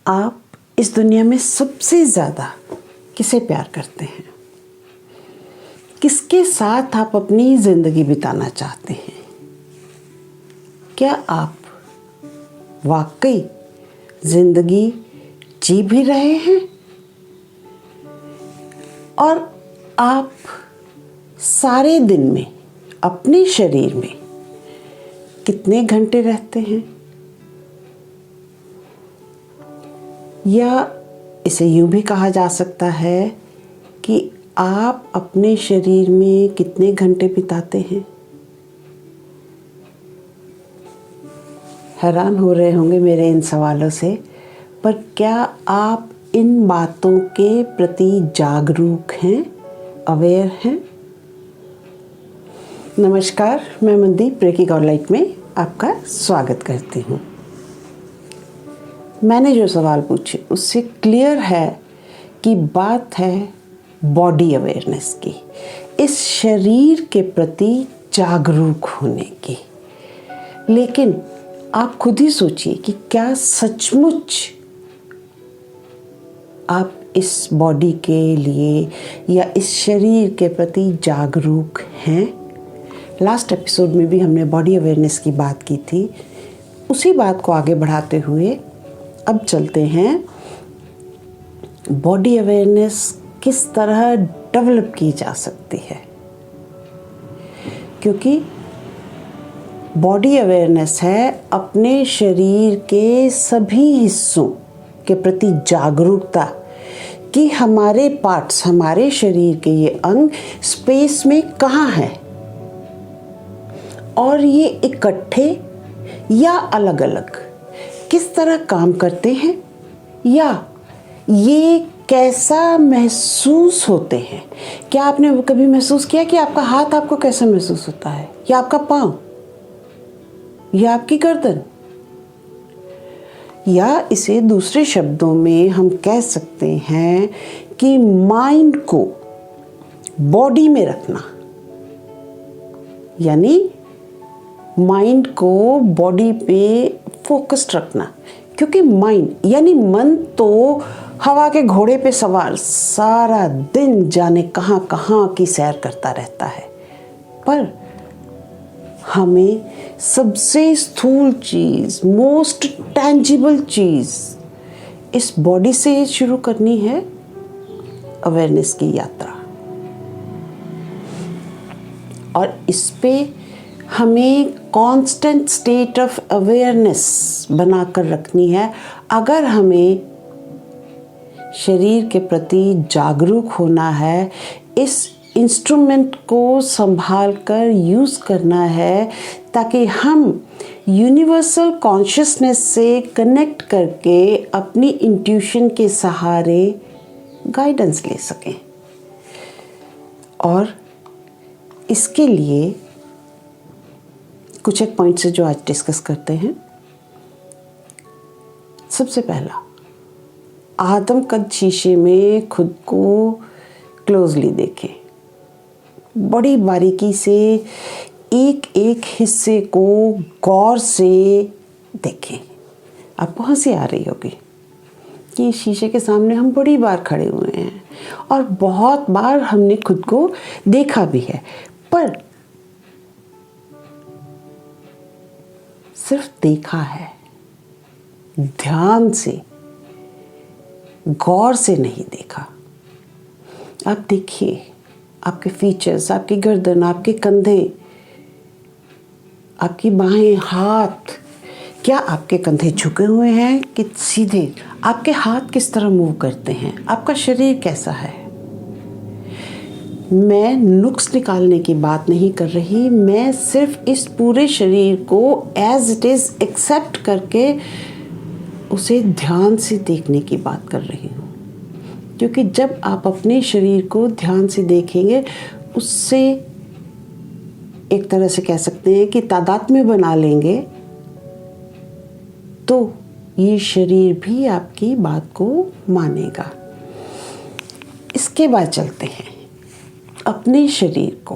आप इस दुनिया में सबसे ज़्यादा किसे प्यार करते हैं? किसके साथ आप अपनी ज़िंदगी बिताना चाहते हैं? क्या आप वाकई ज़िंदगी जी भी रहे हैं? और आप सारे दिन में अपने शरीर में कितने घंटे रहते हैं? या इसे यूँ भी कहा जा सकता है कि आप अपने शरीर में कितने घंटे बिताते हैं? हैरान हो रहे होंगे मेरे इन सवालों से, पर क्या आप इन बातों के प्रति जागरूक हैं, अवेयर हैं? नमस्कार, मैं मनदीप रेकी गॉडलाइट में आपका स्वागत करती हूँ। मैंने जो सवाल पूछे उससे क्लियर है कि बात है बॉडी अवेयरनेस की, इस शरीर के प्रति जागरूक होने की। लेकिन आप खुद ही सोचिए कि क्या सचमुच आप इस बॉडी के लिए या इस शरीर के प्रति जागरूक हैं? लास्ट एपिसोड में भी हमने बॉडी अवेयरनेस की बात की थी। उसी बात को आगे बढ़ाते हुए अब चलते हैं बॉडी अवेयरनेस किस तरह डेवलप की जा सकती है, क्योंकि बॉडी अवेयरनेस है अपने शरीर के सभी हिस्सों के प्रति जागरूकता कि हमारे पार्ट्स, हमारे शरीर के ये अंग स्पेस में कहाँ हैं और ये इकट्ठे या अलग अलग किस तरह काम करते हैं, या ये कैसा महसूस होते हैं। क्या आपने कभी महसूस किया कि आपका हाथ आपको कैसा महसूस होता है, या आपका पाँव, या आपकी गर्दन? या इसे दूसरे शब्दों में हम कह सकते हैं कि माइंड को बॉडी में रखना, यानी माइंड को बॉडी पे फोकस्ड रखना। क्योंकि माइंड यानी मन तो हवा के घोड़े पे सवार सारा दिन जाने कहाँ कहाँ की सैर करता रहता है, पर हमें सबसे स्थूल चीज़, मोस्ट टैंजिबल चीज़ इस बॉडी से शुरू करनी है अवेयरनेस की यात्रा। और इस पे हमें कांस्टेंट स्टेट ऑफ अवेयरनेस बनाकर रखनी है अगर हमें शरीर के प्रति जागरूक होना है, इस इंस्ट्रूमेंट को संभाल कर यूज़ करना है, ताकि हम यूनिवर्सल कॉन्शियसनेस से कनेक्ट करके अपनी इंट्यूशन के सहारे गाइडेंस ले सकें। और इसके लिए कुछ एक पॉइंट से जो आज डिस्कस करते हैं। सबसे पहला, आदमकद शीशे में खुद को क्लोजली देखें, बड़ी बारीकी से एक एक हिस्से को गौर से देखें। आपको हंसी आ रही होगी कि शीशे के सामने हम बड़ी बार खड़े हुए हैं और बहुत बार हमने खुद को देखा भी है, पर सिर्फ देखा है, ध्यान से, गौर से नहीं देखा। आप देखिए आपके फीचर्स, आपकी गर्दन, आपके कंधे, आपकी बाहें, हाथ, क्या आपके कंधे झुके हुए हैं कि सीधे? आपके हाथ किस तरह मूव करते हैं? आपका शरीर कैसा है? मैं नुक्स निकालने की बात नहीं कर रही, मैं सिर्फ इस पूरे शरीर को एज इट इज़ एक्सेप्ट करके उसे ध्यान से देखने की बात कर रही हूँ। क्योंकि जब आप अपने शरीर को ध्यान से देखेंगे, उससे एक तरह से कह सकते हैं कि तादात्म्य बना लेंगे, तो ये शरीर भी आपकी बात को मानेगा। इसके बाद चलते हैं अपने शरीर को।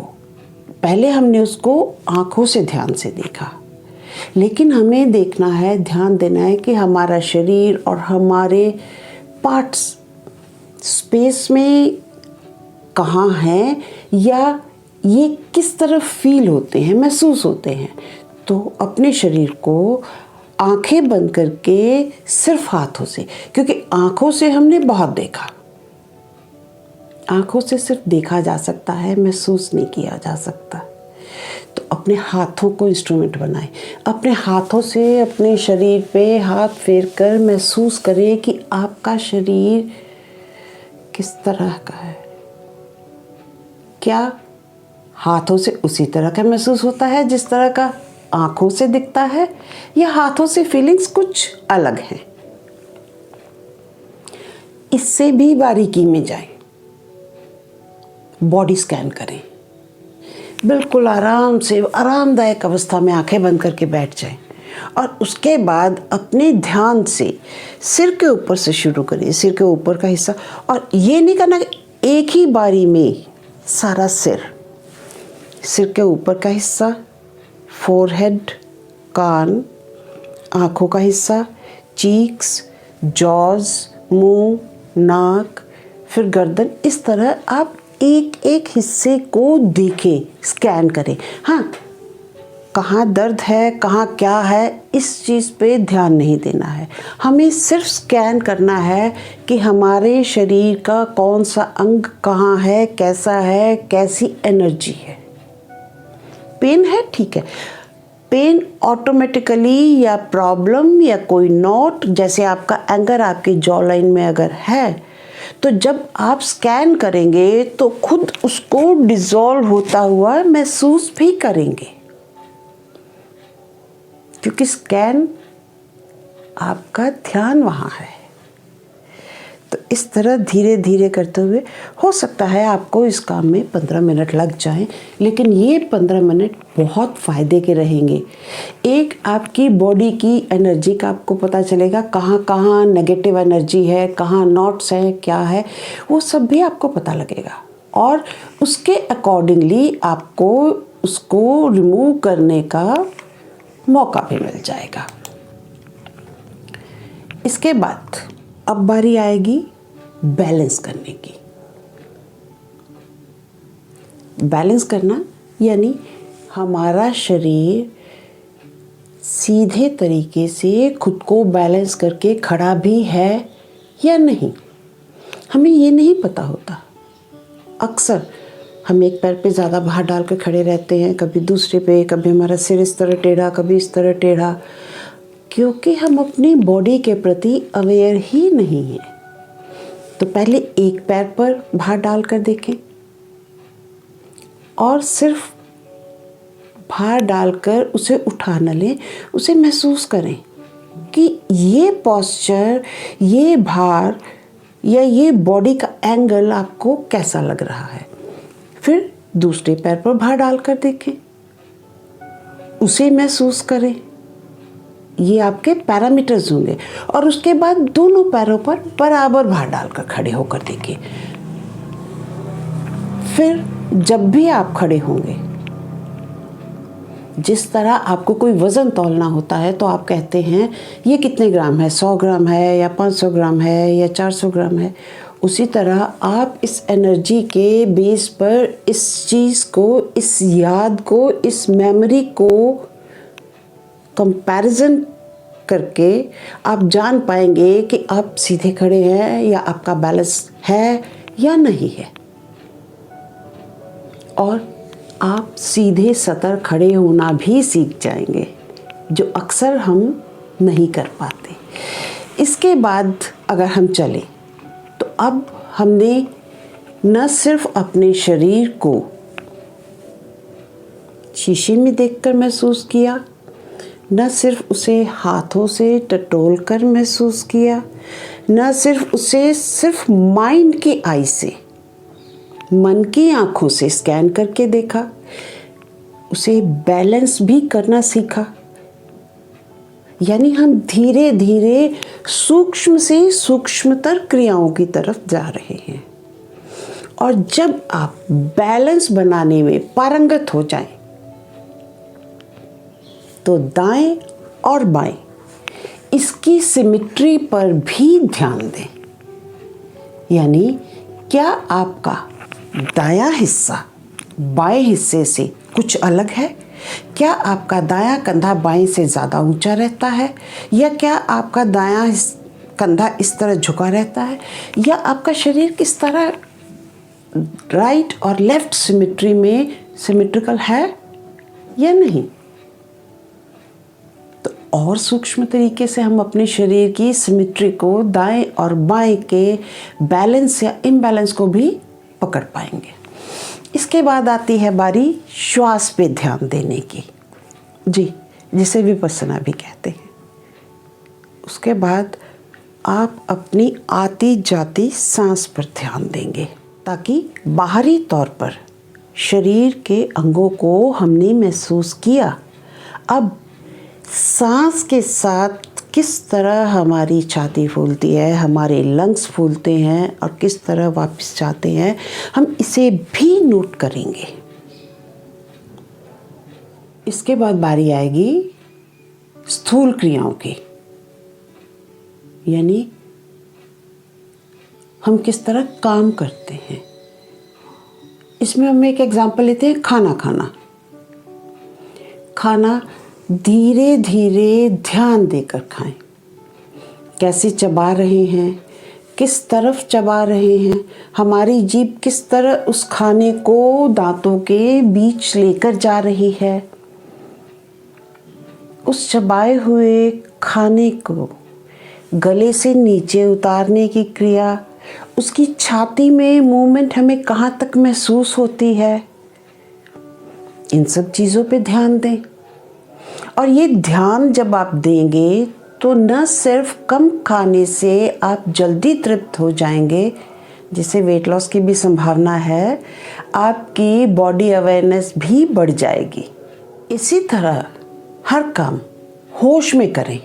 पहले हमने उसको आँखों से ध्यान से देखा, लेकिन हमें देखना है, ध्यान देना है कि हमारा शरीर और हमारे पार्ट्स स्पेस में कहाँ हैं या ये किस तरफ फील होते हैं, महसूस होते हैं। तो अपने शरीर को आंखें बंद करके सिर्फ हाथों से, क्योंकि आंखों से हमने बहुत देखा, आंखों से सिर्फ देखा जा सकता है, महसूस नहीं किया जा सकता। तो अपने हाथों को इंस्ट्रूमेंट बनाएं, अपने हाथों से अपने शरीर पे हाथ फेर कर महसूस करें कि आपका शरीर किस तरह का है। क्या हाथों से उसी तरह का महसूस होता है जिस तरह का आंखों से दिखता है, या हाथों से फीलिंग्स कुछ अलग हैं? इससे भी बारीकी में जाएं, बॉडी स्कैन करें, बिल्कुल आराम से आरामदायक अवस्था में आंखें बंद करके बैठ जाएं और उसके बाद अपने ध्यान से सिर के ऊपर से शुरू करिए, सिर के ऊपर का हिस्सा। और ये नहीं करना कि एक ही बारी में सारा सिर के ऊपर का हिस्सा, फोरहेड, कान, आँखों का हिस्सा, चीक्स, जॉज, मुंह, नाक, फिर गर्दन। इस तरह आप एक एक हिस्से को देखें, स्कैन करें। हाँ, कहाँ दर्द है, कहाँ क्या है, इस चीज़ पे ध्यान नहीं देना है। हमें सिर्फ स्कैन करना है कि हमारे शरीर का कौन सा अंग कहाँ है, कैसा है, कैसी एनर्जी है। पेन है, ठीक है, पेन ऑटोमेटिकली या प्रॉब्लम या कोई नोट, जैसे आपका एंगर आपकी जॉ लाइन में अगर है, तो जब आप स्कैन करेंगे तो खुद उसको डिसॉल्व होता हुआ महसूस भी करेंगे, क्योंकि स्कैन आपका ध्यान वहाँ है। तो इस तरह धीरे धीरे करते हुए हो सकता है आपको इस काम में 15 मिनट लग जाएं, लेकिन ये 15 मिनट बहुत फ़ायदे के रहेंगे। एक, आपकी बॉडी की एनर्जी का आपको पता चलेगा, कहाँ कहाँ नेगेटिव एनर्जी है, कहाँ नॉट्स हैं, क्या है, वो सब भी आपको पता लगेगा और उसके अकॉर्डिंगली आपको उसको रिमूव करने का मौका भी मिल जाएगा। इसके बाद अब बारी आएगी बैलेंस करने की। बैलेंस करना यानी हमारा शरीर सीधे तरीके से खुद को बैलेंस करके खड़ा भी है या नहीं, हमें ये नहीं पता होता। अक्सर हम एक पैर पे ज़्यादा भार डाल कर खड़े रहते हैं, कभी दूसरे पे, कभी हमारा सिर इस तरह टेढ़ा, कभी इस तरह टेढ़ा, क्योंकि हम अपनी बॉडी के प्रति अवेयर ही नहीं हैं। तो पहले एक पैर पर भार डाल कर देखें और सिर्फ भार डालकर उसे उठा न लें, उसे महसूस करें कि ये पोस्चर, ये भार या ये बॉडी का एंगल आपको कैसा लग रहा है। फिर दूसरे पैर पर भार डालकर देखें, उसे महसूस करें, ये आपके पैरामीटर्स होंगे। और उसके बाद दोनों पैरों पर बराबर भार डालकर खड़े होकर देखें। फिर जब भी आप खड़े होंगे, जिस तरह आपको कोई वज़न तौलना होता है तो आप कहते हैं ये कितने ग्राम है, 100 ग्राम है या 500 ग्राम है या 400 ग्राम है, उसी तरह आप इस एनर्जी के बेस पर इस चीज़ को, इस याद को, इस मेमोरी को कंपैरिजन करके आप जान पाएंगे कि आप सीधे खड़े हैं या आपका बैलेंस है या नहीं है। और आप सीधे सतर खड़े होना भी सीख जाएंगे, जो अक्सर हम नहीं कर पाते। इसके बाद अगर हम चलें तो अब हमने न सिर्फ अपने शरीर को शीशे में देखकर महसूस किया, न सिर्फ उसे हाथों से टटोल कर महसूस किया, न सिर्फ उसे सिर्फ माइंड की आई से, मन की आंखों से स्कैन करके देखा, उसे बैलेंस भी करना सीखा। यानी हम धीरे धीरे सूक्ष्म से सूक्ष्मतर क्रियाओं की तरफ जा रहे हैं। और जब आप बैलेंस बनाने में पारंगत हो जाएं, तो दाएं और बाएं इसकी सिमेट्री पर भी ध्यान दें। यानी क्या आपका दायां हिस्सा बाएं हिस्से से कुछ अलग है? क्या आपका दायां कंधा बाएं से ज़्यादा ऊंचा रहता है, या क्या आपका दायां कंधा इस तरह झुका रहता है, या आपका शरीर किस तरह राइट और लेफ्ट सिमेट्री में सिमेट्रिकल है या नहीं? तो और सूक्ष्म तरीके से हम अपने शरीर की सिमेट्री को, दाएं और बाएं के बैलेंस या इम्बैलेंस को भी पकड़ पाएंगे। इसके बाद आती है बारी श्वास पे ध्यान देने की, जी, जिसे विपस्सना भी कहते हैं। उसके बाद आप अपनी आती जाती सांस पर ध्यान देंगे, ताकि बाहरी तौर पर शरीर के अंगों को हमने महसूस किया। अब सांस के साथ किस तरह हमारी छाती फूलती है, हमारे लंग्स फूलते हैं और किस तरह वापस जाते हैं, हम इसे भी नोट करेंगे। इसके बाद बारी आएगी स्थूल क्रियाओं की, यानी हम किस तरह काम करते हैं। इसमें हम एक एग्जाम्पल लेते हैं, खाना खाना। खाना धीरे धीरे ध्यान देकर खाएं। कैसे चबा रहे हैं, किस तरफ चबा रहे हैं, हमारी जीभ किस तरह उस खाने को दांतों के बीच लेकर जा रही है। उस चबाए हुए खाने को गले से नीचे उतारने की क्रिया, उसकी छाती में मूवमेंट हमें कहाँ तक महसूस होती है, इन सब चीज़ों पे ध्यान दें। और ये ध्यान जब आप देंगे तो न सिर्फ कम खाने से आप जल्दी तृप्त हो जाएंगे, जिससे वेट लॉस की भी संभावना है, आपकी बॉडी अवेयरनेस भी बढ़ जाएगी। इसी तरह हर काम होश में करें।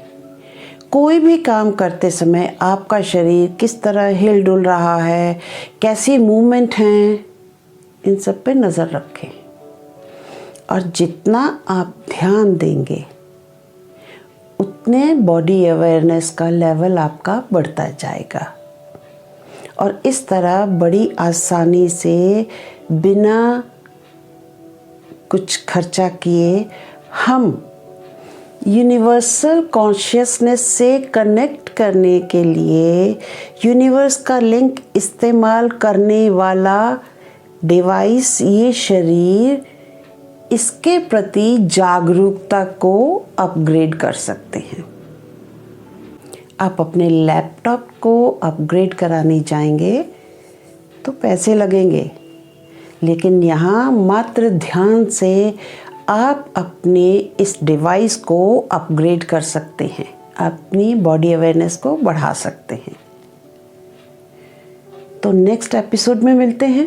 कोई भी काम करते समय आपका शरीर किस तरह हिल डुल रहा है, कैसी मूवमेंट हैं, इन सब पे नज़र रखें। और जितना आप ध्यान देंगे उतने बॉडी अवेयरनेस का लेवल आपका बढ़ता जाएगा। और इस तरह बड़ी आसानी से बिना कुछ खर्चा किए हम यूनिवर्सल कॉन्शियसनेस से कनेक्ट करने के लिए यूनिवर्स का लिंक इस्तेमाल करने वाला डिवाइस, ये शरीर, इसके प्रति जागरूकता को अपग्रेड कर सकते हैं। आप अपने लैपटॉप को अपग्रेड कराने जाएंगे तो पैसे लगेंगे, लेकिन यहाँ मात्र ध्यान से आप अपने इस डिवाइस को अपग्रेड कर सकते हैं, अपनी बॉडी अवेयरनेस को बढ़ा सकते हैं। तो नेक्स्ट एपिसोड में मिलते हैं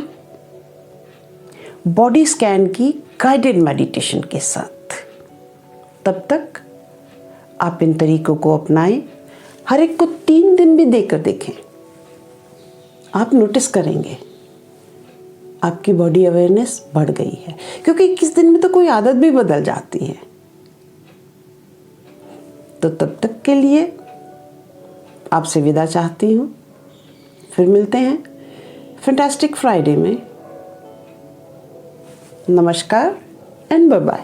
बॉडी स्कैन की गाइडेड मेडिटेशन के साथ। तब तक आप इन तरीकों को अपनाएं। हर एक को 3 दिन भी देकर देखें। आप नोटिस करेंगे आपकी बॉडी अवेयरनेस बढ़ गई है, क्योंकि 21 दिन में तो कोई आदत भी बदल जाती है। तो तब तक के लिए आपसे विदा चाहती हूँ। फिर मिलते हैं फैंटास्टिक फ्राइडे में। नमस्कार एंड बाय बाय।